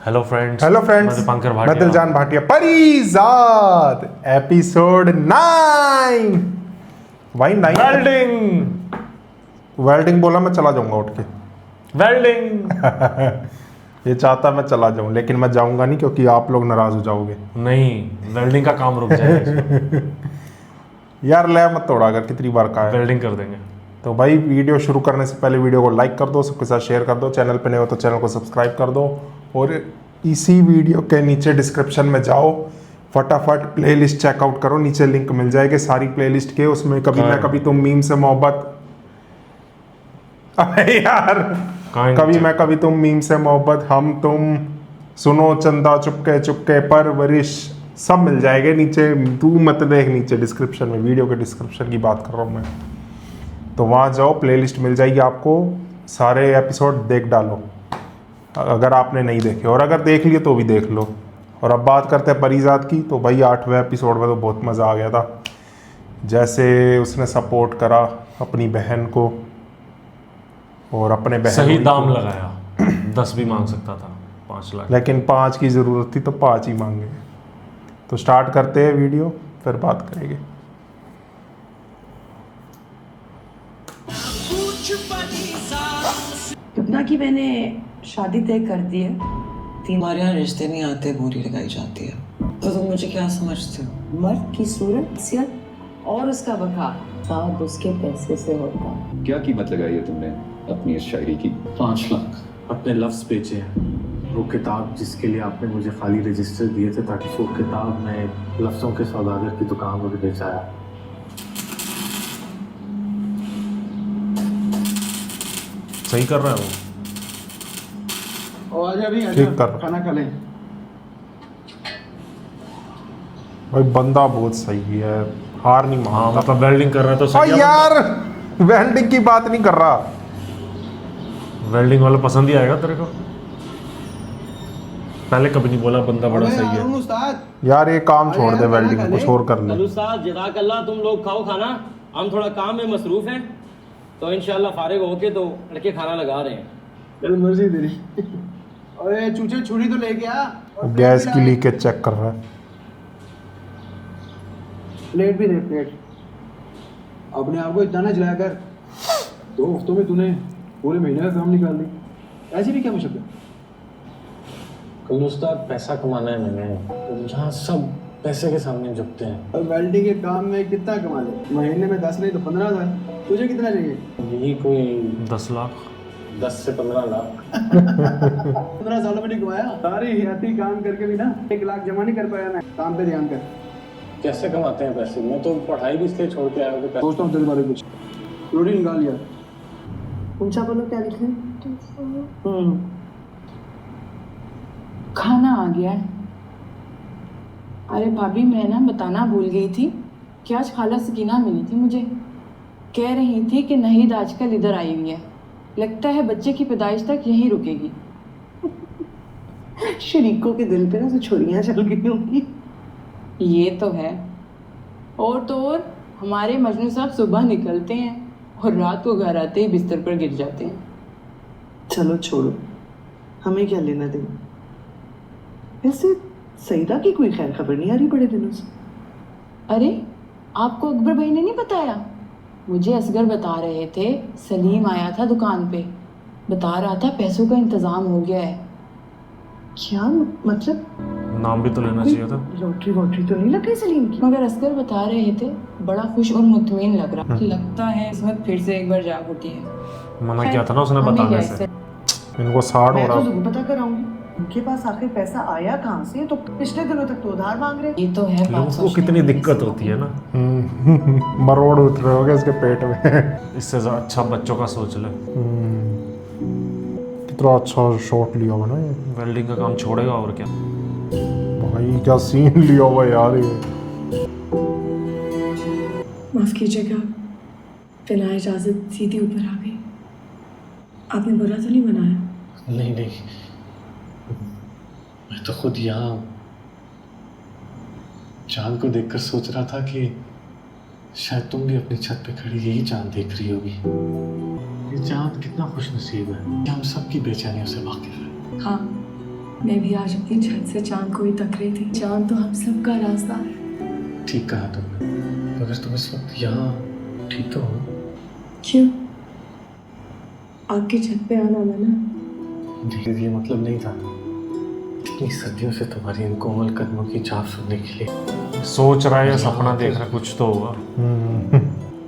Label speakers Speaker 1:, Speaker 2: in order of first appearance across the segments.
Speaker 1: Hello friends,
Speaker 2: मैं
Speaker 1: दीपांकर
Speaker 2: मैं
Speaker 1: भाटिया।
Speaker 2: दिलजान भाटिया। परिजात episode 9। भाई 9
Speaker 1: वेल्डिंग
Speaker 2: वेल्डिंग बोला मैं चला जाऊंगा उठ के।
Speaker 1: वेल्डिंग
Speaker 2: ये चाहता मैं चला जाऊं, लेकिन मैं जाऊंगा नहीं क्योंकि आप लोग नाराज हो जाओगे।
Speaker 1: नहीं, वेल्डिंग का काम रुक जाएगा इसमें।
Speaker 2: यार ले मत तोड़ा कर, कितनी बार कहा है।
Speaker 1: वेल्डिंग कर देंगे।
Speaker 2: तो भाई वीडियो शुरू करने से पहले वीडियो को लाइक कर दो, सबके साथ शेयर कर दो, चैनल पे नए हो तो चैनल को सब्सक्राइब कर दो, और इसी वीडियो के नीचे डिस्क्रिप्शन में जाओ, फटाफट प्लेलिस्ट चेकआउट करो, नीचे लिंक मिल जाएगी सारी प्लेलिस्ट के। उसमें कभी मैं कभी तुम मीम से मोहब्बत, अरे यार कभी मैं कभी तुम मीम से मोहब्बत, हम तुम, सुनो चंदा चुपके चुपके, परवरिश, सब मिल जाएंगे नीचे। तू मत देख नीचे डिस्क्रिप्शन में, वीडियो के डिस्क्रिप्शन की बात कर रहा हूँ मैं। तो वहाँ जाओ, प्लेलिस्ट मिल जाएगी आपको, सारे एपिसोड देख डालो अगर आपने नहीं देखे, और अगर देख लिए तो भी देख लो। और अब बात करते हैं परिजात की। तो भाई 8वें एपिसोड में तो बहुत मज़ा आ गया था, जैसे उसने सपोर्ट करा अपनी बहन को और अपने बहन
Speaker 1: सही दाम लगाया। 10 भी मांग सकता था, 5 लाख।
Speaker 2: लेकिन 5 की ज़रूरत थी तो 5 ही मांगे। तो स्टार्ट करते हैं वीडियो, फिर बात करेंगे।
Speaker 3: सपना की मैंने शादी तय कर दी है।
Speaker 4: हमारे यहाँ रिश्ते नहीं आते, बोली लगाई जाती है। तो तुम मुझे क्या समझते हो?
Speaker 3: मर्द की सूरत, हैसियत और उसका वक़ार साथ उसके पैसे से होता।
Speaker 5: क्या कीमत लगाई है तुमने अपनी इस शायरी की?
Speaker 6: 5 लाख अपने लफ्ज़ बेचे हैं। वो किताब जिसके लिए आपने मुझे खाली रजिस्टर दिए थे, ताकि वो किताब मैं लफ्ज़ों के सौदागर की दुकान पर बेचाया।
Speaker 1: सही कर रहा है वो।
Speaker 6: और अभी
Speaker 2: ठीक कर।
Speaker 6: खाना खा लें।
Speaker 2: भाई बंदा बहुत सही है, हार नहीं
Speaker 1: हाँ,
Speaker 2: मानता।
Speaker 1: मतलब वेल्डिंग कर रहा है तो
Speaker 2: और
Speaker 1: सही है।
Speaker 2: यार वेल्डिंग की बात नहीं कर रहा।
Speaker 1: वेल्डिंग वाला पसंद ही आएगा तेरे को। पहले कभी नहीं बोला बंदा बड़ा सही है।
Speaker 2: यार ये काम छोड़ दे, वेल्डिंग कुछ और कर ले।
Speaker 7: उस्ताद जज़ाकल्लाह, तुम लोग खाओ खाना, हम थोड़ा काम में मसरूफ हैं, तो इंशाल्लाह फारिग होके तो लड़के खाना लगा रहे हैं।
Speaker 6: चल मर्जी तेरी। ओए चूचे छुरी तो लेके आ।
Speaker 2: गैस की लीकेज चेक कर रहा है।
Speaker 6: प्लेट भी दे, प्लेट। अपने आप को इतना ना जलाया कर। 2 हफ्तों में तूने पूरे महीने का काम निकाल दी। ऐसी भी क्या मुश्किल?
Speaker 8: कल उस्ताद पैसा कमाना है मैंने, यहाँ सब पैसे के सामने झुकते हैं।
Speaker 6: और वेल्डिंग के काम में कितना कमा ले? महीने में 10 नहीं तो 15,000। तुझे कितना चाहिए?
Speaker 8: यही कोई
Speaker 1: 10 लाख
Speaker 8: 10 से 15 लाख।
Speaker 6: 15 सालों में नहीं कमाया। सारी हयाती काम करके भी ना 1 लाख जमा नहीं कर पाया मैं। काम पे ध्यान कर।
Speaker 8: कैसे कमाते हैं पैसे? मैं तो पढ़ाई भी इसलिए छोड़ के आया हूँ।
Speaker 6: सोचता हूँ तेरे बारे में कुछ। रोटी निकाल लिया।
Speaker 3: ऊंचा बोलो, क्या लिख रहे हैं? खाना आ गया है। अरे भाभी, मैं ना बताना भूल गई थी कि आज खाला सकीना मिली थी मुझे। कह रही थी कि नहीद आजकल इधर आई हुई है, लगता है बच्चे की पैदाइश तक यहीं रुकेगी। शरीकों के दिल पे ना तो छुरियां चल गई होंगी। ये तो है। और तो और हमारे मजनू साहब सुबह निकलते हैं और रात को घर आते ही बिस्तर पर गिर जाते हैं।
Speaker 9: चलो छोड़ो, हमें क्या लेना देना। वैसे सईदा की कोई खैर खबर नहीं आ रही बड़े दिनों से।
Speaker 3: अरे आपको अकबर भाई ने नहीं बताया? मुझे असगर बता रहे थे, सलीम आया था दुकान पे, बता रहा था पैसों का इंतजाम हो गया है।
Speaker 9: क्या मतलब?
Speaker 1: नाम भी तो लेना चाहिए था।
Speaker 9: लॉटरी वॉटरी तो नहीं लग गई सलीम की?
Speaker 3: मगर असगर बता रहे थे बड़ा खुश और मुतमईन लग रहा। लगता है इस वक्त फिर से एक बार जाग उठी है।
Speaker 1: मना किया था ना उसने बताने से।
Speaker 2: इनको 60 हो
Speaker 9: मैं
Speaker 2: रहा।
Speaker 9: तो जरूर पता कराऊंगी उनके पास आखिर पैसा आया कहाँ से। तो पिछले दिनों तक तो उधार मांग रहे।
Speaker 3: ये तो है बात।
Speaker 1: लोगों को
Speaker 3: सोचने
Speaker 1: कितनी
Speaker 3: वाली।
Speaker 1: दिक्कत होती है ना।
Speaker 2: मरोड़ उठ रहे होगे इसके पेट में।
Speaker 1: इससे अच्छा बच्चों का सोच ले।
Speaker 2: कितना अच्छा शॉट लिया हुआ ना ये।
Speaker 1: वेल्डिंग का काम छोड़ेगा और क्या।
Speaker 2: भाई क्या सीन लिया हुआ यार ये।
Speaker 10: माफ़ कीजिएगा, बिना इजाज़त सीधी ऊपर आ गई। आपने बुरा तो नहीं मनाया?
Speaker 8: नहीं नहीं, मैं तो खुद यहाँ चांद को देखकर सोच रहा था कि शायद तुम भी अपनी छत पे खड़ी यही चांद देख रही होगी। ये चांद कितना खुशनसीब है, हम सबकी बेचैनियों से वाकिफ है।
Speaker 10: हाँ, मैं भी आज अपनी छत से चांद को ही तक रही थी। चांद तो हम सबका रास्ता है।
Speaker 8: ठीक कहा तुमने, मगर तुम इस वक्त यहाँ ठीक तो हो?
Speaker 10: क्यों? आपकी छत पे आना मना?
Speaker 8: ये मतलब नहीं था। इतनी सदियों से तुम्हारी इन कोमल कदमों की चाप सुनने के लिए
Speaker 1: सोच रहा है या सपना देख रहा है, कुछ तो होगा।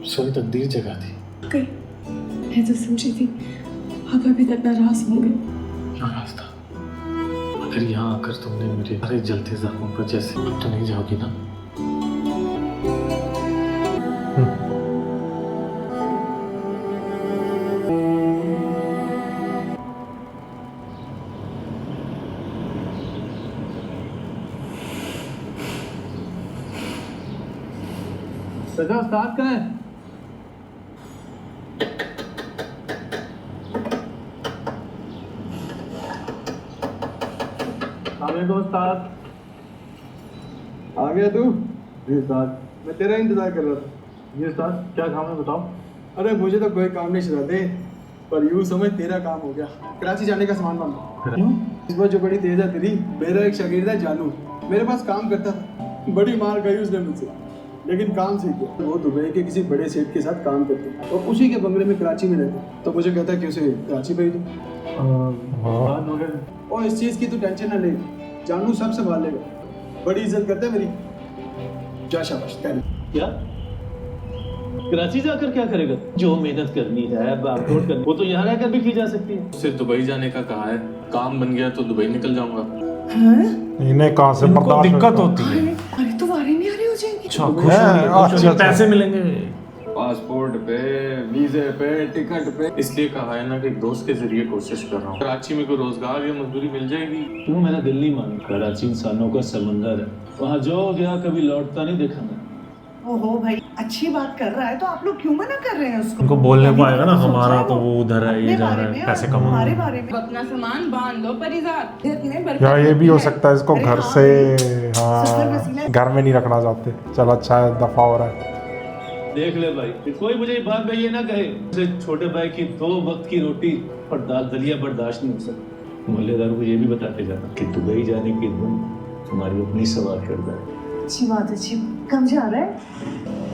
Speaker 8: सोई तकदीर जगह थी।
Speaker 10: कहीं मैं तो समझी थी आप अभी तक नाराज होंगे।
Speaker 8: क्यों रास्ता? अगर यहाँ आकर तुमने मेरे सारे जलते जख्मों पर जैसे अब तो नहीं जाओगी ना?
Speaker 6: रजा उस्ताद कहाँ है? उस्ताद
Speaker 11: आ गया तू?
Speaker 6: जी उस्ताद।
Speaker 11: मैं तेरा इंतजार कर रहा था।
Speaker 6: जी उस्ताद, क्या काम है बताओ।
Speaker 11: अरे मुझे तो कोई काम नहीं सिखाते, पर यूं समझ तेरा काम हो गया। कराची जाने का सामान बन।
Speaker 6: क्यों?
Speaker 11: इस बार जो बड़ी तेज है तेरी। मेरा एक शागिर्द है जानू, मेरे पास काम करता था। बड़ी मार गई उसने मुझसे, लेकिन काम सीख गया। वो दुबई के किसी बड़े सेठ के साथ काम करते हैं और उसी के बंगले में कराची में रहते हैं। तो मुझे कहता है कि उसे कराची भेज दो। और इस चीज़ की तू टेंशन ना ले, जानू सब संभाल लेगा। बड़ी इज्जत करता है मेरी। जा शाबाश।
Speaker 6: क्या कराची जाकर क्या करेगा? जो मेहनत करनी है, भागदौड़ करनी, वो तो यहाँ रहकर भी की जा सकती है।
Speaker 8: उससे दुबई जाने का कहा है, काम बन गया तो दुबई निकल जाऊंगा।
Speaker 2: इन्हें कहाँ से
Speaker 1: इनको
Speaker 2: बर्दाश्त
Speaker 1: दिक्कत
Speaker 2: होता
Speaker 1: होती है।
Speaker 10: अरे तो वारे नहीं आ रही हो जाएंगी।
Speaker 1: अच्छा, खुश होंगे,
Speaker 2: अच्छा,
Speaker 1: पैसे मिलेंगे।
Speaker 5: पासपोर्ट पे, वीजे पे, टिकट पे।
Speaker 8: इसलिए कहा है ना कि एक दोस्त के जरिए कोशिश कर रहा हूँ। कराची में कोई रोजगार या मजदूरी मिल जाएगी।
Speaker 6: क्यों मेरा दिल नहीं मानता। कराची इंसानों का समंदर है, वहाँ जो गया कभी लौटता नहीं देखा मैं।
Speaker 9: ओहो भाई, अच्छी बात कर रहा है तो आप लोग क्यों मना कर रहे हैं उसको?
Speaker 1: उनको बोलने को आएगा ना,
Speaker 9: सोचा
Speaker 1: हमारा
Speaker 9: है
Speaker 1: तो वो उधर है, ये
Speaker 9: अपने
Speaker 1: जा
Speaker 9: बारे
Speaker 1: रहा
Speaker 9: में
Speaker 1: है,
Speaker 9: और
Speaker 1: पैसे
Speaker 9: हमारे
Speaker 1: कमा।
Speaker 9: बारे में।
Speaker 3: अपना सामान बांध लो परिजात।
Speaker 2: या ये भी हो सकता है इसको
Speaker 9: अरे
Speaker 2: घर
Speaker 9: हाँ
Speaker 2: से,
Speaker 9: सफर वसीला
Speaker 2: हाँ, घर में नहीं रखना चाहते। चल अच्छा है, दफा हो रहा है।
Speaker 6: देख ले भाई, कोई मुझे ये बात में ये ना कहे मुझे छोटे भाई की 2 वक्त की रोटी और दाल दलिया बर्दाश्त नहीं हो सकती। मोहल्लेदारों को ये भी बताते जाना कि दुबई जाने की धुन तुम्हारी अपनी सवार करता है।
Speaker 9: अच्छी बात है। अच्छी कब जा रहा है?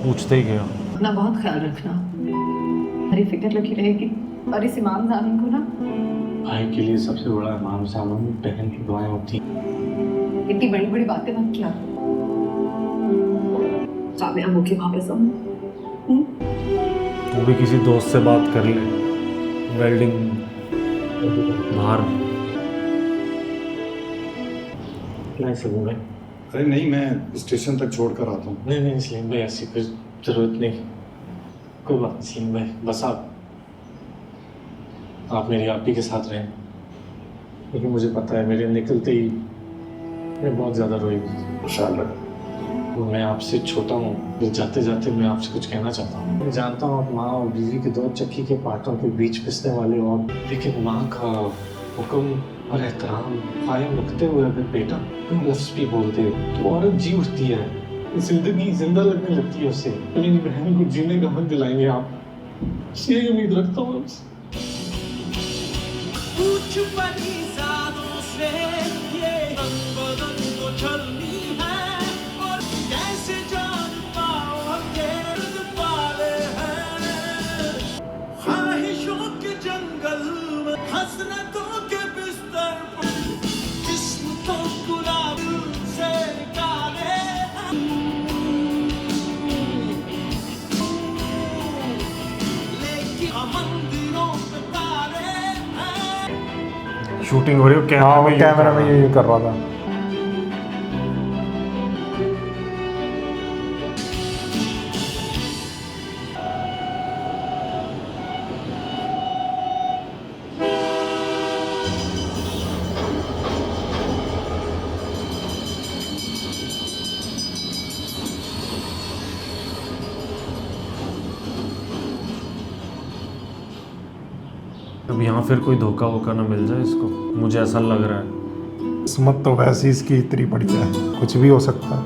Speaker 1: पूछते ही गया।
Speaker 10: अपना बहुत ख्याल रखना, हमारी फिक्र लगी रहेगी। और इस इमाम जामिन को ना,
Speaker 8: भाई के लिए सबसे बड़ा इमाम सामन बहन की दुआएं होती हैं।
Speaker 10: इतनी बड़ी बड़ी बातें मत किया। कामयाब होके वापस आओ।
Speaker 1: वो भी किसी दोस्त से बात कर ले, वेल्डिंग बाहर।
Speaker 8: नहीं सकूंगा।
Speaker 11: अरे नहीं, मैं स्टेशन तक छोड़ कर आता हूँ।
Speaker 8: नहीं नहीं सलीम भाई, ऐसी कोई जरूरत नहीं। कोई बात नहीं सलीम भाई, बस आप मेरी आप ही के साथ रहें। लेकिन मुझे पता है मेरे निकलते ही मैं बहुत ज़्यादा रोएगी।
Speaker 11: इंशाल्लाह।
Speaker 8: मैं आपसे छोटा हूँ, जाते जाते मैं आपसे कुछ कहना चाहता हूँ। मैं जानता हूँ आप माँ और बीवी के 2 चक्की के पाटों के बीच पिसने वाले हो, लेकिन माँ का हुक्म और एहतराम कायम रखते हुए अगर बेटा तुम लफ्ज़ भी बोलते तो औरत जी उठती है, जिंदगी जिंदा लगने लगती है उसे। मेरी बहन को जीने का हक दिलाएंगे आप, यही उम्मीद रखता हूँ आपसे।
Speaker 1: शूटिंग हो रही हो,
Speaker 2: हाँ, वो
Speaker 1: कैमरा
Speaker 2: कैमरा में यही कर रहा था।
Speaker 1: अब यहाँ फिर कोई धोखा वोखा ना मिल जाए इसको, मुझे ऐसा लग रहा है।
Speaker 2: किस्मत तो वैसी इसकी इतनी बढ़िया है, कुछ भी हो सकता है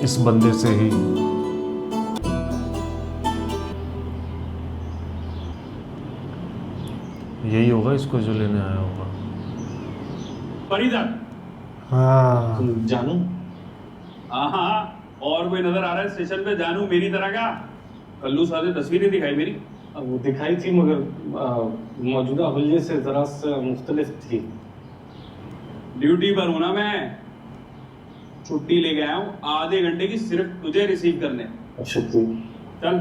Speaker 1: इस बंदे से ही। यही होगा इसको जो लेने आया होगा।
Speaker 6: परिजात।
Speaker 2: हाँ
Speaker 8: जानू
Speaker 6: हाँ, और कोई नजर आ रहा है स्टेशन पे जानू मेरी तरह का? कल्लू साहब ने तस्वीरें दिखाई मेरी।
Speaker 8: अब वो दिखाई थी मगर मौजूदा हुलिये से जरा सा मुख्तलिफ थी।
Speaker 6: ड्यूटी पर हूं ना मैं, छुट्टी लेके आया हूँ आधे घंटे की सिर्फ तुझे रिसीव करने।
Speaker 8: अच्छा तू
Speaker 6: चल।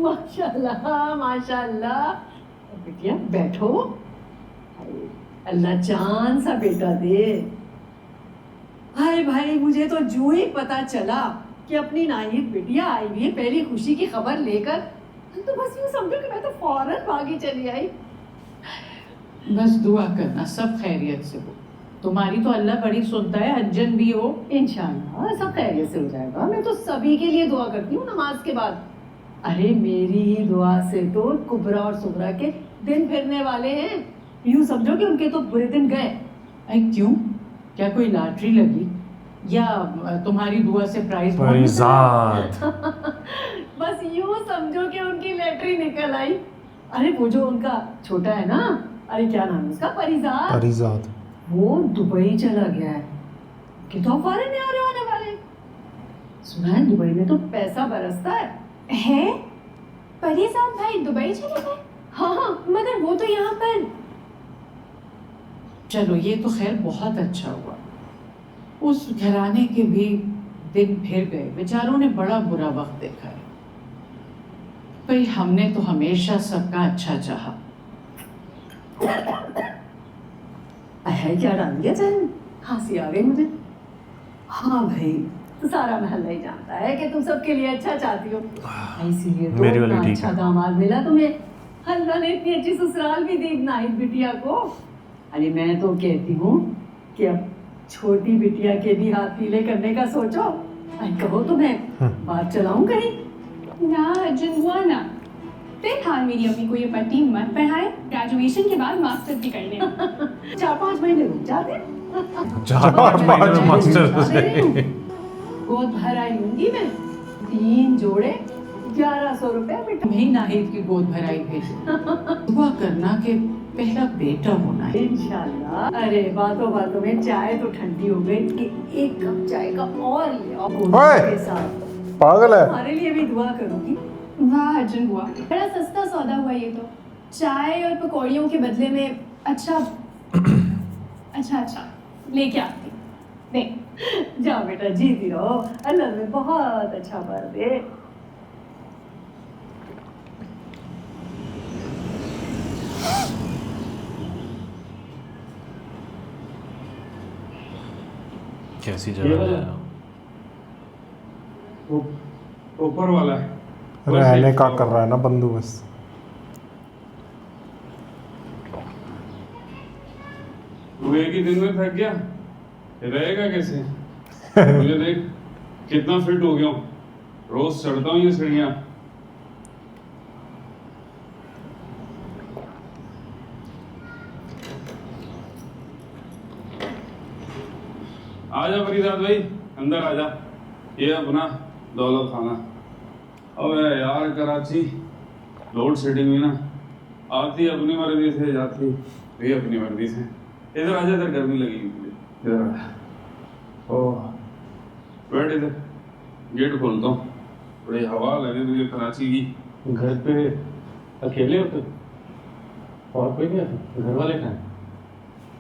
Speaker 3: माशाल्लाह माशाल्लाह। बिटिया बैठो, अल्लाह जान सा बेटा दे। हाय भाई, मुझे तो जो ही पता चला कि अपनी नाहिद बिटिया आई हुई है पहली खुशी की खबर लेकर, तो बस यूं समझो कि मैं तो फौरन भागी चली आई। बस दुआ करना सब खैरियत से हो। तुम्हारी तो अल्लाह बड़ी सुनता है, हज्जन भी हो, इंशाअल्लाह सब खैरियत से हो जाएगा। मैं तो सभी के लिए दुआ करती हूँ नमाज के बाद। अरे मेरी ही दुआ से तो कुबरा और सुबरा के दिन फिरने वाले हैं। यूं समझो कि उनके तो बुरे दिन गए। अरे क्यों, क्या कोई लॉटरी लगी या तुम्हारी दुआ से प्राइज
Speaker 1: परिजात।
Speaker 3: बस यूं समझो कि उनकी लॉटरी निकल आई। अरे वो जो उनका छोटा है ना, अरे क्या नाम है उसका, परिजात।
Speaker 2: परिजात
Speaker 3: वो दुबई चला गया है कि तो फॉरेन में होने वाले। सुना है दुबई में तो पैसा बरसता है?
Speaker 10: परिजात भाई दुबई चले गए?
Speaker 3: हाँ,
Speaker 10: मगर वो तो यहाँ पर।
Speaker 3: चलो ये तो खैर बहुत अच्छा हुआ। उस घराने के भी दिन फिर गए, बेचारों ने बड़ा बुरा वक्त देखा है। भाई हमने तो हमेशा सबका अच्छा चाहा। है क्या डाल दिया जान, हंसी आ गई मुझे। हाँ भाई, तो सारा महल्ला ही जानता है कि तुम सबके लिए अच्छा चाहती हो, इसीलिए तो
Speaker 1: मेरी वाली
Speaker 3: इतना
Speaker 1: ठीक
Speaker 3: अच्छा
Speaker 1: है।
Speaker 3: दामाद मिला तुम्हें। अल्लाह ने इतनी अच्छी ससुराल भी दी नाहिद बिटिया को। अरे मैं तो कहती हूँ कि अब छोटी बिटिया के भी हाथ पीले करने का सोचो। अरे कहो तो मैं बात चलाऊं कहीं?
Speaker 10: ना हज्जन हुआ ना। फिलहाल मेरी अम्मी को ये पट्टी मत पढ़ाए, ग्रेजुएशन के बाद मास्टर्स भी कर ले।
Speaker 3: 4-5 महीने रुक जाते।
Speaker 1: 4-5 महीने में मास्टर।
Speaker 3: गोद भर आई लूंगी मैं, 3 जोड़े 1100 रुपए में तुम्हें नाहिद की गोद भराई भेज। दुआ करना कि पहला बेटा होना है इंशाल्लाह। अरे बातों बातों में चाय तो ठंडी हो गई कि एक कप चाय का और ले आओ के साथ।
Speaker 2: पागल है।
Speaker 3: तुम्हारे लिए भी दुआ करूंगी।
Speaker 10: वाह हज्जन हुआ, बड़ा सस्ता सौदा हुआ ये तो। चाय और पकौड़ियों के बदले में अच्छा लेके आती। देख
Speaker 3: जाओ बेटा, जीती रहो, अल्लाह में बहुत अच्छा बर दे।
Speaker 1: कैसी जगह है?
Speaker 6: ऊपर वाला है।
Speaker 2: रहने का कर रहा है ना बंदोबस्त।
Speaker 6: तू एक ही दिन में थक गया, रहेगा कैसे? मुझे देख कितना फिट हो गया हूँ, रोज चढ़ता हूँ ये सीढ़ियाँ। आजा फरीदाद भाई, अंदर आजा। ये अपना दौलत खाना। अबे यार कराची लोड शेडिंग में ना, आती अपनी मर्जी से, जाती भी अपनी मर्जी से। इधर आजा, इधर गर्मी लगी मुझे, इधर आजा। ओह बैठ इधर, गेट खोलता हूँ, बड़ी हवा लगे तुझे कराची की।
Speaker 8: घर पे अकेले हो तो? और कोई नहीं है? घर वाले कहाँ हैं?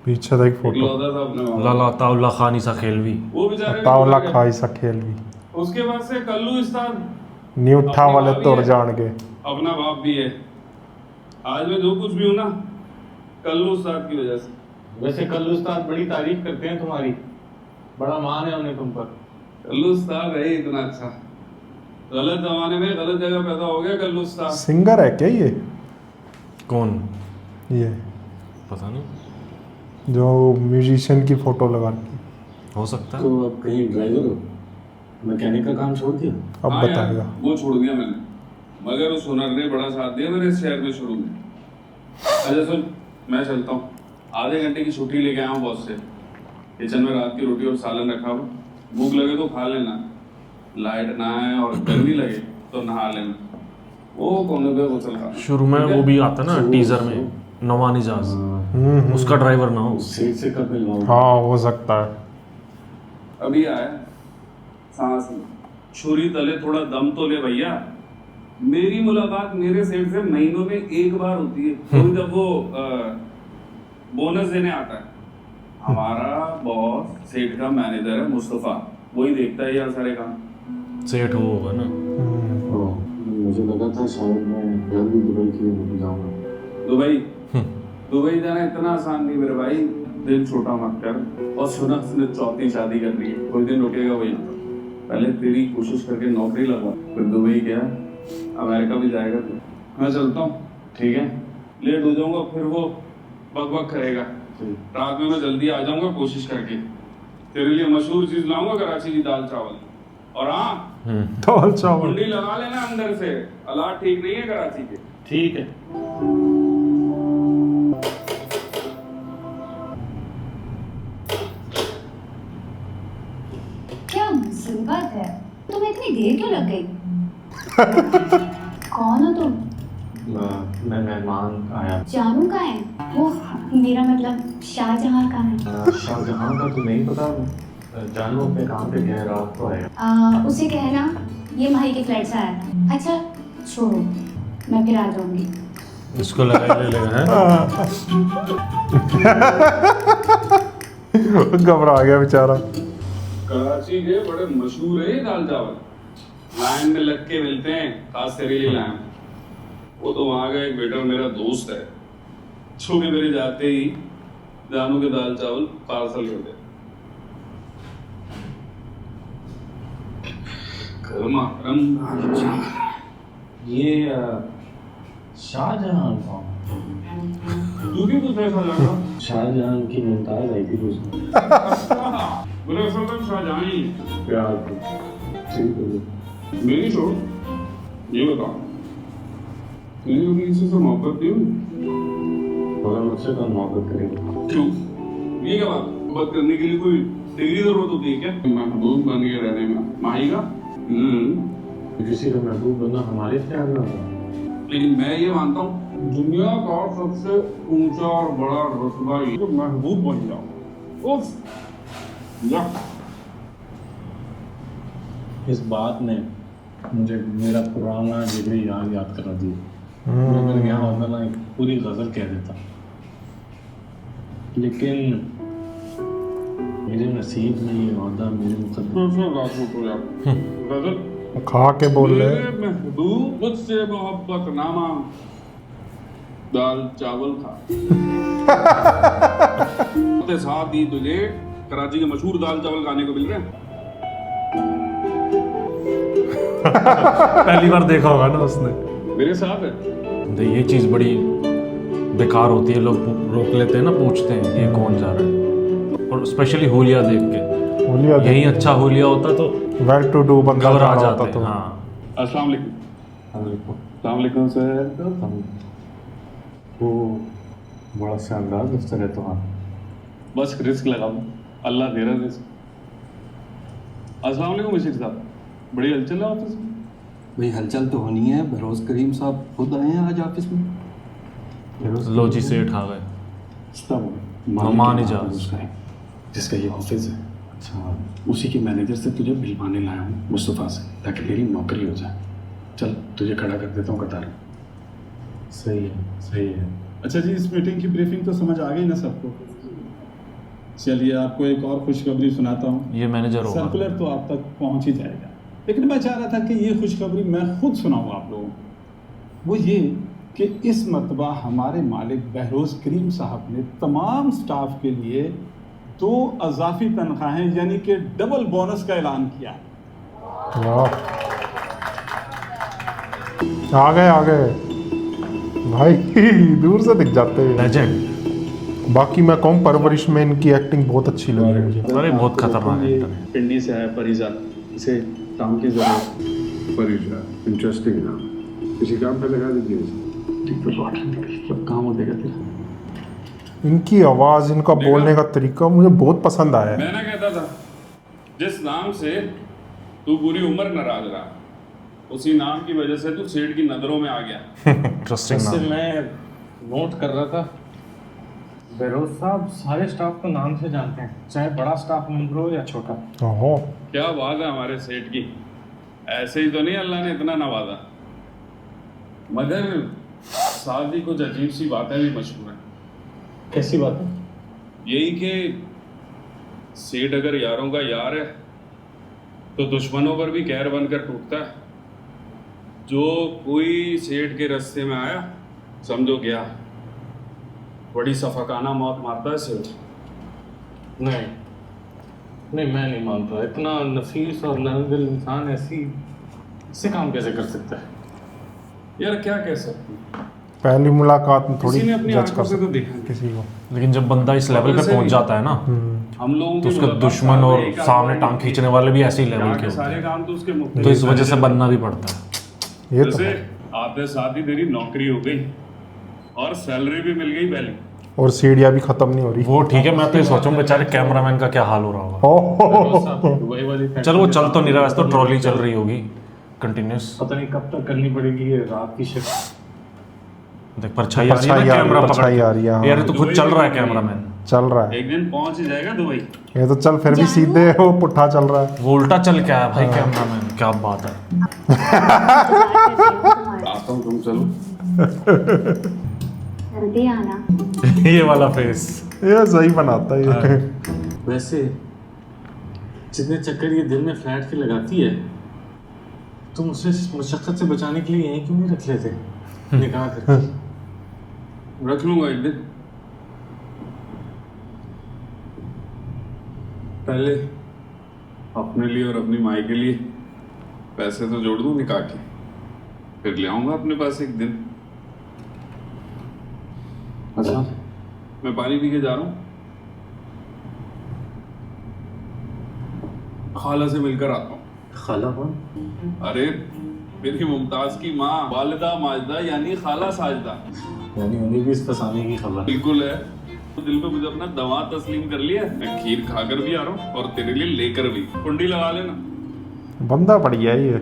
Speaker 2: पीछे देख फोटो।
Speaker 6: इकलौता था अपने वहाँ।
Speaker 1: लाला ताउला खानी सा खेलवी।
Speaker 6: वो बेचारे
Speaker 2: तावला खाई सा खेल भी
Speaker 6: उसके बाद से कल्लू उस्ताद
Speaker 2: नी उठा
Speaker 6: अपने
Speaker 2: वाले
Speaker 6: बाप
Speaker 2: तोड़
Speaker 6: भी है,
Speaker 2: जान के।
Speaker 6: अपना बाप भी है। आज मैं जो कुछ भी हूँ ना, कल्लू उस्ताद की वजह से।
Speaker 8: वैसे कल्लू उस्ताद बड़ी तारीफ करते हैं तुम्हारी, बड़ा मान है उन्हें तुम पर।
Speaker 6: कल्लू उस्ताद है इतना अच्छा, गलत जमाने में गलत जगह पैदा हो गया कल्लू उस्ताद।
Speaker 2: सिंगर है क्या ये?
Speaker 1: कौन?
Speaker 2: ये
Speaker 1: पता नहीं,
Speaker 2: जो म्यूजिशियन की फोटो लगा रखी।
Speaker 1: हो सकता है।
Speaker 8: तो अब कहीं ड्राइवर हो, मैकेनिक का काम छोड़ दिया?
Speaker 2: अब
Speaker 6: हाँ यार,
Speaker 2: बताएगा।
Speaker 6: वो छोड़ दिया मैंने, मगर उस हुनर ने बड़ा साथ दिया मेरे इस शहर में शुरू में। अच्छा सुन, मैं चलता हूँ, आधे घंटे की छुट्टी लेके आया हूँ बॉस से। किचन में रात की रोटी और सालन रखा हुआ, भूख लगे तो खा लेना, लाइट ना आए और गर्मी लगे तो नहा लेना। वो कोने पे गुसल खाना।
Speaker 1: शुरू में वो भी आता ना टीजर में, नौमान इजाज, उसका ड्राइवर ना हो।
Speaker 8: सेठ से कब मिलवाऊं?
Speaker 2: हाँ हो सकता है।
Speaker 5: अभी आया सांस में। छुरी तले थोड़ा दम तो ले भैया। मेरी मुलाकात मेरे सेठ से महीनों में एक बार होती है, तो जब वो बोनस देने आता है। हमारा बॉस सेठ का मैनेजर है मुस्तफा, वही देखता है यार सारे काम।
Speaker 1: सेठ वो होगा ना।
Speaker 8: मुझे लगा था शायद मैं जल्दी दुबई के लिए जाऊंगा।
Speaker 5: दुबई जाना इतना आसान नहीं मेरे भाई, दिल छोटा मत कर। और सुना उसने चौथी शादी कर ली है, कोई दिन रुकेगा वही। पहले तेरी कोशिश करके नौकरी लगवा, फिर दुबई क्या अमेरिका भी जाएगा तू। मैं चलता हूँ, ठीक है? लेट हो जाऊंगा फिर वो बक करेगा। रात में मैं जल्दी आ जाऊंगा कोशिश करके। तेरे लिए मशहूर चीज लाऊंगा कराची की दाल चावल। और हाँ,
Speaker 2: दाल चावल
Speaker 5: कुंडी लगा लेना अंदर से, हालात ठीक नहीं है कराची के।
Speaker 6: ठीक है।
Speaker 12: क्या मुसीबत है, तुम्हें इतनी देर क्यों लग गई? कौन हो तुम?
Speaker 8: मैं मेहमान आया।
Speaker 12: जानू का है वो, मेरा मतलब शाहजहां का है।
Speaker 8: शाहजहां का तो नहीं पता, जानू अपने काम पे गया, रात को आया।
Speaker 12: उसे कहना ये माही के फ्लैट से आया था। अच्छा छोड़ो, मैं फिर आ जाऊंगी।
Speaker 1: इसको लगा ले लेगा
Speaker 2: घबरा गया बेचारा।
Speaker 5: कराची के बड़े मशहूर है ये दाल चावल, लाइन में लग के मिलते हैं, खास तेरे लिए लाया। वो तो वहाँ का एक बेटा मेरा दोस्त है, जो कि मेरे जाते ही जानू के दाल चावल पार्सल कर दे। गर्मा गर्म दाल चावल।
Speaker 8: ये शाहजहां कौन?
Speaker 5: तू क्यों पूछ रहा है?
Speaker 8: शाहजहां की मुमताज आई थी उसमें।
Speaker 5: बोले असल में शाहजहां ही
Speaker 8: प्यार ठीक है।
Speaker 5: मेरी छोड़, ये बता तुझे कभी किसी से मोहब्बत नहीं हुई?
Speaker 8: मगर मुझसे कौन मोहब्बत करेगा?
Speaker 5: क्यों? ये क्या बात? मोहब्बत करने के लिए कोई डिग्री जरूरत होती है क्या? महबूब बन के रहने में माही का।
Speaker 8: किसी का महबूब बनना हमारे ख्याल में होगा।
Speaker 5: लेकिन मैं ये मानता हूँ दुनिया का सबसे ऊंचा और बड़ा रुतबा ये कि महबूब बन जाओ। उफ या
Speaker 8: इस बात ने मुझे मेरा पुराना डिग्री याद करा दी। मैं यहाँ होता ना एक पूरी गजल कह देता, लेकिन मेरे नसीब में ये वादा मेरे
Speaker 5: गजल
Speaker 2: खा के बोल रहे।
Speaker 5: महबूब मुझसे मोहब्बत नामा दाल चावल था। साथ ही तुझे कराची के मशहूर दाल चावल खाने को मिल रहे हैं।
Speaker 1: पहली बार देखा होगा ना उसने।
Speaker 5: मेरे साथ है।
Speaker 1: तो ये चीज़ बड़ी बेकार होती है, लोग रोक लेते हैं ना, पूछते हैं ये कौन जा रहा है, और स्पेशली होलिया देख के।
Speaker 2: होलिया
Speaker 1: यही अच्छा होलिया होता तो
Speaker 2: वेल टू डू बंदा
Speaker 1: घबरा
Speaker 2: जा रहा
Speaker 1: जाते।
Speaker 2: होता तो।
Speaker 1: हाँ।
Speaker 5: अस्सलाम वालेकुम सर।
Speaker 8: वो बड़ा शानदार दफ्तर है तुम्हारा।
Speaker 5: बस रिस्क लगाओ, अल्लाह दे रहा रिस्क। अस्सलाम वालेकुम बशीर साहब, बड़ी हलचल है ऑफिस में।
Speaker 13: भाई हलचल तो होनी है, बरोज करीम साहब खुद आए हैं आज ऑफिस में।
Speaker 1: लो जी सेठ आ गए।
Speaker 13: नौमान इजाज जिसका ये ऑफिस है। अच्छा, उसी के मैनेजर से तुझे मिलवाने लाया हूँ, मुस्तफ़ा से, ताकि तेरी नौकरी हो जाए। चल तुझे खड़ा कर देता हूँ कतार में।
Speaker 8: सही है, सही है।
Speaker 11: अच्छा जी, इस मीटिंग की ब्रीफिंग तो समझ आ गई ना सबको? चलिए आपको एक और खुशखबरी सुनाता हूँ।
Speaker 1: ये मैनेजर होगा।
Speaker 11: सर्कुलर तो आप तक पहुँच ही जाएगा, लेकिन मैं चाह रहा था कि ये खुशखबरी मैं खुद सुनाऊँ आप लोगों को। वो ये कि इस मरतबा हमारे मालिक बहरोज़ करीम साहब ने तमाम स्टाफ के लिए 2 अजाफी तनख्वाहें यानी कि डबल बोनस का ऐलान किया।
Speaker 2: आ गए भाई, दूर से दिख जाते हैं
Speaker 1: लेजेंड।
Speaker 2: बाकी मैं कहूँ परवरिश में इनकी एक्टिंग बहुत अच्छी लगी मुझे।
Speaker 1: अरे बहुत खतरनाक है।
Speaker 11: पिंडी से आया परिजा, इसे काम की जरूरत।
Speaker 5: परिजा इंटरेस्टिंग नाम, किसी काम पे लगा दीजिए।
Speaker 13: जब काम हो जाएगा तेरा।
Speaker 2: इनकी आवाज़, इनका बोलने का तरीका मुझे बहुत पसंद आया है।
Speaker 5: मैं ना कहता था जिस नाम से तू पूरी उम्र नाराज रहा, उसी नाम की वजह से तू सेठ की नजरों में आ गया।
Speaker 1: इंटरेस्टिंग
Speaker 8: वैसे
Speaker 1: नाम।
Speaker 8: मैं नोट कर रहा था, बेरोज साहब सारे स्टाफ को नाम से जानते हैं, चाहे बड़ा स्टाफ मेंबर हो या छोटा।
Speaker 2: ओहो,
Speaker 5: क्या बात है हमारे सेठ की, ऐसे ही तो नहीं अल्लाह ने इतना नवाजा। मगर साहब जी कुछ अजीब सी बातें भी मशहूर हैं।
Speaker 8: कैसी बात है?
Speaker 5: यही कि सेठ अगर यारों का यार है तो दुश्मनों पर भी कहर बनकर टूटता है। जो कोई सेठ के रास्ते में आया समझो गया, बड़ी सफाकाना मौत मारता है सेठ।
Speaker 8: नहीं नहीं, मैं नहीं मानता। इतना नफीस और नरम इंसान ऐसे काम कैसे कर सकता है?
Speaker 5: यार क्या कह सकते हैं,
Speaker 2: पहली मुलाकात में थोड़ी
Speaker 5: किसी ने अपनी
Speaker 2: जज
Speaker 5: आंखों
Speaker 2: कर
Speaker 5: से तो
Speaker 2: सकते
Speaker 5: देखा
Speaker 2: किसी को।
Speaker 1: लेकिन जब बंदा इस लेवल पे पहुंच जाता है ना,
Speaker 5: हम लोगों
Speaker 1: तो
Speaker 5: की
Speaker 1: उसके
Speaker 5: मुलाकात
Speaker 1: दुश्मन
Speaker 5: साल में
Speaker 1: और
Speaker 5: एक आध
Speaker 1: सामने
Speaker 5: बार
Speaker 1: टांग खींचने वाले भी ऐसे ही लेवल
Speaker 5: यहाँ
Speaker 1: के
Speaker 5: के
Speaker 1: होते
Speaker 5: सारे
Speaker 1: हैं।
Speaker 5: काम तो उसके मुख्य
Speaker 1: तो इस वजह से बनना भी पड़ता है।
Speaker 2: ये तो
Speaker 5: जैसे
Speaker 2: है।
Speaker 5: आते साथ ही तेरी नौकरी हो गई और सैलरी भी मिल गई पहले।
Speaker 2: और सीढ़ियाँ भी खत्म नहीं हो रही।
Speaker 1: वो ठीक है, मैं तो ये सोचूं बेचारे कैमरामैन का क्या हाल हो रहा होगा।
Speaker 2: ओह,
Speaker 8: दुबई वाली
Speaker 1: चलो वो चल तो नहीं रहा, वैसे तो ट्रॉली चल रही होगी कंटिन्यूस।
Speaker 8: पता नहीं कब तक करनी पड़ेगी ये रात की शिफ्ट।
Speaker 1: देख परछाई आ रही है ना कैमरा पकड़
Speaker 2: परछाई आ रही है, हाँ।
Speaker 1: के। यार ये तो खुद चल रहा है कैमरामैन।
Speaker 2: चल रहा है
Speaker 5: एक दिन पहुंच ही जाएगा दुबई।
Speaker 2: ये तो चल फिर भी सीधे वो पुट्ठा चल रहा है।
Speaker 1: वो उल्टा चल क्या है भाई कैमरामैन, क्या बात है।
Speaker 5: आता हूँ, तुम चलो।
Speaker 12: जल्दी आना।
Speaker 1: ये वाला फेस
Speaker 2: ये सही बनाता है ये।
Speaker 8: वैसे जितने चक्कर ये दिन में फ्लैट के लगाती है, तुम उसे मशक्कत से बचाने के लिए यहीं क्यों नहीं रख लेते निकाह करके?
Speaker 5: रख लूंगा एक दिन। पहले अपने लिए और अपनी माई के लिए पैसे तो जोड़ दूं निकाह के, फिर ले आऊंगा अपने पास एक दिन। अच्छा, मैं पानी पी के जा रहा हूँ, खाला से मिलकर आता हूँ।
Speaker 8: खाला कौन?
Speaker 5: अरे मेरी मुमताज की माँ, वालिदा माजदा यानी खाला साजदा।
Speaker 8: यानी उन्हें भी इस फसाने की खबर।
Speaker 5: बिल्कुल है। तो दिल पे मुझे अपना दवा तस्लीम कर लिया, मैं खीर खाकर भी आ रहा हूँ और तेरे लिए लेकर भी। कुंडी लगा लेना।
Speaker 2: बंदा बढ़िया है ये।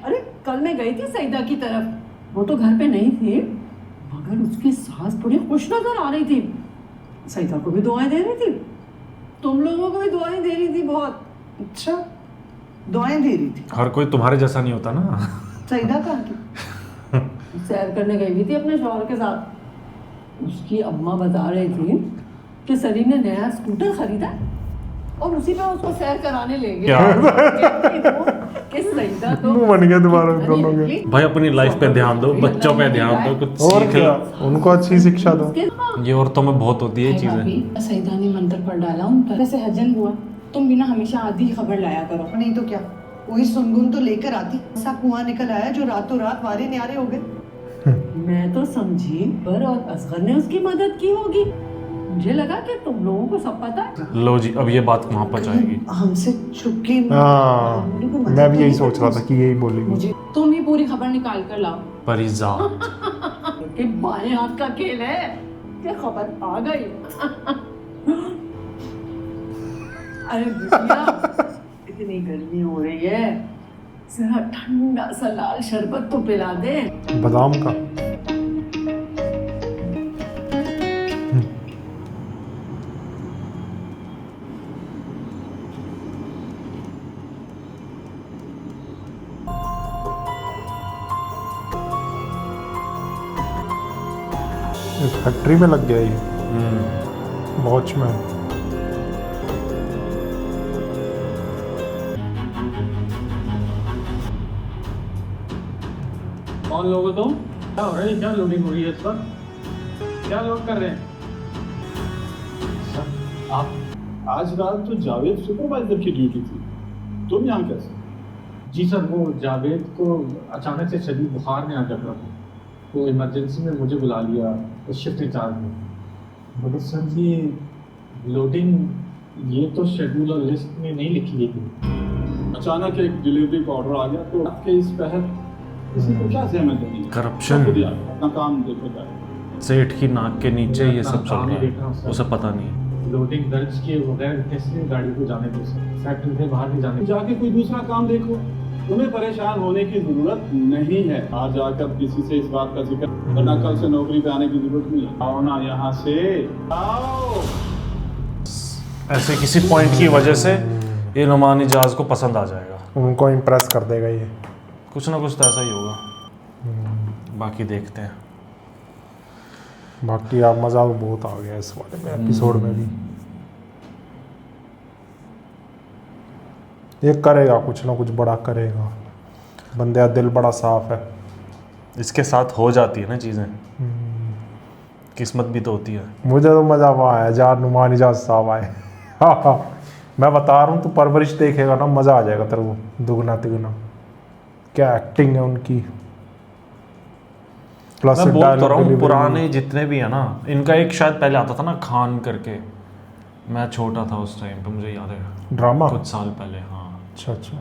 Speaker 3: अरे कल मैं गई थी सईदा की तरफ, वो तो घर पे नहीं थी, मगर उसकी सास बड़ी खुश नजर आ रही थी। सईदा को भी दुआएं दे रही थी, तुम लोगों को भी दुआएं दे रही थी बहुत।
Speaker 9: अच्छा, दुआएं दे रही थी?
Speaker 1: हर कोई तुम्हारे जैसा नहीं होता ना।
Speaker 9: सईदा कहाँ की?
Speaker 3: सैर करने गई हुई थी अपने शौहर के साथ। उसकी अम्मा बता रही थी कि सलीम ने नया स्कूटर खरीदा और उसी पे उसको सैर कराने ले गए। कि सईदा तो
Speaker 2: बन गया दोबारा दोनों के।
Speaker 1: भाई अपनी लाइफ पे ध्यान दो, बच्चों पे ध्यान दो, कुछ
Speaker 2: और
Speaker 1: सीख
Speaker 2: क्या,
Speaker 1: लो।
Speaker 2: उनको अच्छी शिक्षा दो।
Speaker 1: ये औरतों में बहुत होती है ये चीजें।
Speaker 3: सईदा ने मंत्र पढ़ डाला उन पर। वैसे हजन हुआ, तुम भी ना हमेशा आधी खबर लाया करो।
Speaker 9: नहीं तो क्या, वही सुनगुन तो लेकर आती। ऐसा कुआं निकल आया जो रातों रात वारे न्यारे हो गए।
Speaker 3: मैं तो समझी पर और असगर ने उसकी मदद की होगी। मुझे लगा कि तुम लोगों को सब पता है।
Speaker 1: लो जी, अब ये बात वहां पर जाएगी।
Speaker 9: हमसे छुप के
Speaker 2: हाँ, मैं भी यही सोच रहा था कि यही बोलेगी।
Speaker 3: मुझे तुम ही पूरी खबर निकाल कर लाओ।
Speaker 1: परिजात
Speaker 3: कि बाएं हाथ का खेल है, क्या खबर आ गई। अरे बिटिया, इतनी गर्मी हो रही है, जरा ठंडा सा लाल शरबत तो पिला दे।
Speaker 2: बादाम का। फैक्ट्री में लग गया ये वॉचमैन।
Speaker 8: कौन लोग हो तुम? क्या हो रहा है? क्या लोडिंग हो रही है इस वक्त? क्या लोड कर रहे हैं?
Speaker 11: आप आज रात तो जावेद सुपरवाइजर की ड्यूटी थी, तुम यहाँ कैसे?
Speaker 8: जी सर, वो जावेद को अचानक से शदीद बुखार में आ चल रहा था, तो इमरजेंसी में मुझे बुला लिया शिफ्ट इंचार्ज में। मगर सर ये लोडिंग ये तो शेड्यूल और लिस्ट में नहीं लिखी गई थी।
Speaker 11: अचानक एक डिलीवरी का ऑर्डर आ गया, तो आपके इस तहत किसी को क्या सहमत देनी?
Speaker 1: करप्शन,
Speaker 11: अपना काम देखो जाए।
Speaker 1: सेठ की नाक के नीचे ये सब चल
Speaker 8: काम ही
Speaker 1: रहा
Speaker 8: देख रहा हूँ
Speaker 1: है,
Speaker 8: सर।
Speaker 1: उसे पता नहीं।
Speaker 8: लोडिंग दर्ज किए बगैर कैसे गाड़ी को जाने दो सर? फैक्ट्री से बाहर नहीं जाने।
Speaker 11: जाके कोई दूसरा काम देखो,
Speaker 5: तुम्हें परेशान होने की जरूरत नहीं है। आज आकर किसी से इस बात का जिक्र, वरना कल से नौकरी पे आने की जरूरत नहीं है। आओ ना यहाँ से, आओ।
Speaker 1: ऐसे किसी पॉइंट की वजह से ये नुमान इजाज को पसंद आ जाएगा,
Speaker 2: उनको इम्प्रेस कर देगा ये।
Speaker 1: कुछ ना कुछ तो ऐसा ही होगा। बाकी देखते हैं।
Speaker 2: बाकी आप मज़ा तो बहुत आ गया इस वाले में एपिसोड में भी। ये करेगा कुछ ना कुछ बड़ा करेगा, बंदे का दिल बड़ा साफ है।
Speaker 1: इसके साथ हो जाती है ना चीज़ें, किस्मत भी तो होती है।
Speaker 2: मुझे तो मज़ा वहाँ आया जहाँ नुमान इजाज साहब आए। मैं बता रहा हूँ, तो परवरिश देखेगा ना, मज़ा आ जाएगा तेरे को दुगना तिगुना। क्या एक्टिंग है उनकी, प्लस
Speaker 1: मैं बोल तो रहा हूँ पुराने जितने भी है ना, इनका एक शायद पहले आता था ना खान करके, मैं छोटा था उस टाइम पे, मुझे याद है
Speaker 2: ड्रामा
Speaker 1: कुछ साल पहले। हाँ
Speaker 2: अच्छा अच्छा,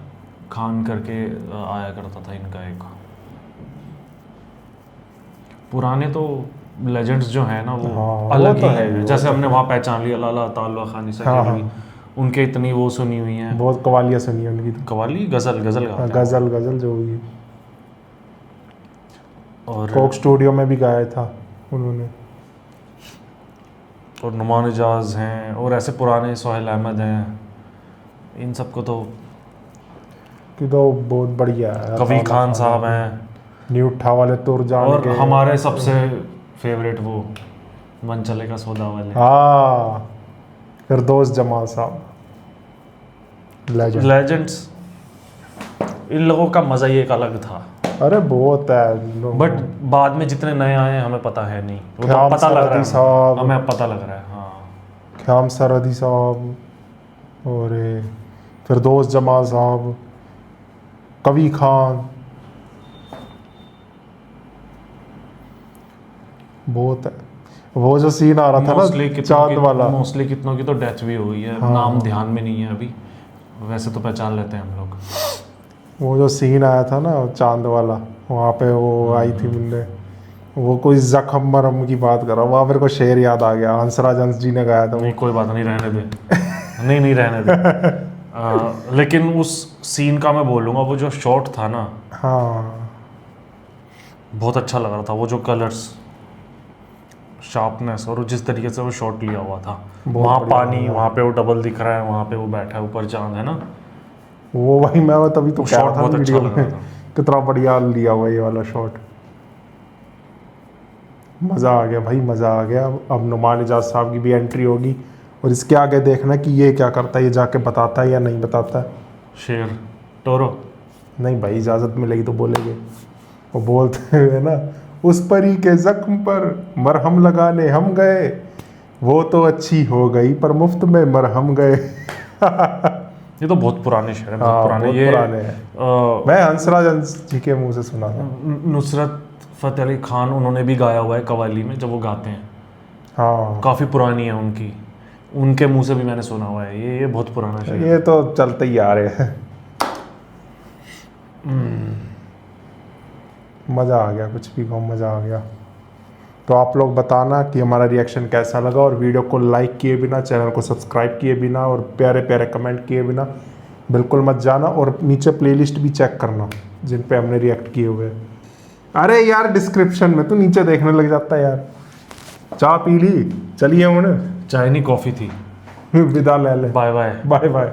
Speaker 1: खान करके आया करता था इनका एक। पुराने तो लेजेंड्स जो हैं ना वो
Speaker 2: हाँ,
Speaker 1: अलग
Speaker 2: वो तो
Speaker 1: ही
Speaker 2: है,
Speaker 1: हैं।
Speaker 2: वो
Speaker 1: जैसे
Speaker 2: तो
Speaker 1: हमने वहाँ पहचान लिया लाला तालवा खानी सा,
Speaker 2: हाँ, हाँ।
Speaker 1: उनके इतनी वो सुनी हुई हैं,
Speaker 2: बहुत कवालियाँ सुनी है उनकी तो।
Speaker 1: कवाली गजल गजल गाते हैं।
Speaker 2: गजल जो हुई।
Speaker 1: और
Speaker 2: कोक स्टूडियो में भी गाया था उन्होंने।
Speaker 1: और नुमान इजाज हैं, और ऐसे पुराने सोहेल अहमद हैं, इन सबको तो
Speaker 2: कि तो बहुत बढ़िया है।
Speaker 1: कवी खान साहब हैं,
Speaker 2: न्यूठा वाले तुर जान
Speaker 1: और
Speaker 2: के।
Speaker 1: हमारे सबसे फेवरेट वो मन चलेगा सौदा वाले।
Speaker 2: हाँ, फिरदौस जमाल साहब,
Speaker 1: लेजेंड्स। इन लोगों का मज़ा ही एक अलग था।
Speaker 2: अरे बहुत है,
Speaker 1: बट बाद में जितने नए आए हमें पता है नहीं, वो तो
Speaker 2: ख्याम
Speaker 1: पता लग रहा
Speaker 2: सरहदी
Speaker 1: है
Speaker 2: साहब।
Speaker 1: हमें अब पता लग रहा है। हाँ,
Speaker 2: ख्याम सरहदी साहब और फिरदौस जमाल साहब, कवी खान, बहुत है। वो जो सीन आ रहा था ना चांद वाला,
Speaker 1: मोस्टली कितनों की तो डेथ भी हुई है।
Speaker 2: हाँ।
Speaker 1: नाम ध्यान में नहीं है अभी, वैसे तो पहचान लेते हैं हम लोग।
Speaker 2: वो जो सीन आया था ना चांद वाला, वहाँ पे वो आई थी मिलने, वो कोई जख्म मरम की बात कर रहा, वहाँ मेरे को शेर याद आ गया, हंसराज हंस जी ने गाया था।
Speaker 1: नहीं कोई बात नहीं, रहने दे। नहीं रहने दे। लेकिन उस सीन का मैं बोलूँगा, वो जो शॉट था ना,
Speaker 2: हाँ
Speaker 1: बहुत अच्छा लग रहा था। वो जो कलर्स, शार्पनेस, और जिस तरीके से वो शॉट लिया हुआ था, वहाँ पानी, वहाँ पे वो डबल दिख रहा है, वहाँ पे वो बैठा है, ऊपर चांद है ना,
Speaker 2: वो भाई मैं तभी तो कह रहा था
Speaker 1: बहुत अच्छा
Speaker 2: वीडियो
Speaker 1: लग
Speaker 2: में,
Speaker 1: रहा था।
Speaker 2: कितना बढ़िया लिया हुआ ये वाला शॉट। मज़ा आ गया भाई, मज़ा आ गया। अब नुमान इजाज साहब की भी एंट्री होगी, और इसके आगे देखना कि ये क्या करता है, ये जाके बताता है या नहीं बताता है।
Speaker 1: शेर टोरो
Speaker 2: नहीं भाई, इजाज़त मिलेगी तो बोलेंगे। वो बोलते हैं ना, उस परी के जख्म पर मरहम लगाने हम गए, वो तो अच्छी हो गई पर मुफ्त में मरहम गए।
Speaker 1: ये तो बहुत पुराने शेर हैं,
Speaker 2: हाँ,
Speaker 1: बहुत पुराने।
Speaker 2: बहुत
Speaker 1: ये
Speaker 2: पुराने हैं। मैं हंसराज हंस जी के मुंह से सुना था।
Speaker 1: नुसरत फतेह अली खान उन्होंने भी गाया हुआ है कवाली में, जब वो गाते हैं।
Speaker 2: हाँ,
Speaker 1: काफ़ी पुरानी है उनकी, उनके मुंह से भी मैंने सुना हुआ है। ये बहुत पुराना शेर है।
Speaker 2: ये तो चलते ही आ रहे हैं। मज़ा आ गया, कुछ भी कहो, मज़ा आ गया। तो आप लोग बताना कि हमारा रिएक्शन कैसा लगा, और वीडियो को लाइक किए बिना, चैनल को सब्सक्राइब किए बिना, और प्यारे प्यारे कमेंट किए बिना बिल्कुल मत जाना। और नीचे प्लेलिस्ट भी चेक करना जिन पे हमने रिएक्ट किए हुए हैं। अरे यार, डिस्क्रिप्शन में तो नीचे देखने लग जाता है यार। चाय पी ली, चलिए उन्हें,
Speaker 1: चाय नहीं कॉफ़ी थी।
Speaker 2: विदा ले ले।
Speaker 1: Bye bye.
Speaker 2: Bye bye.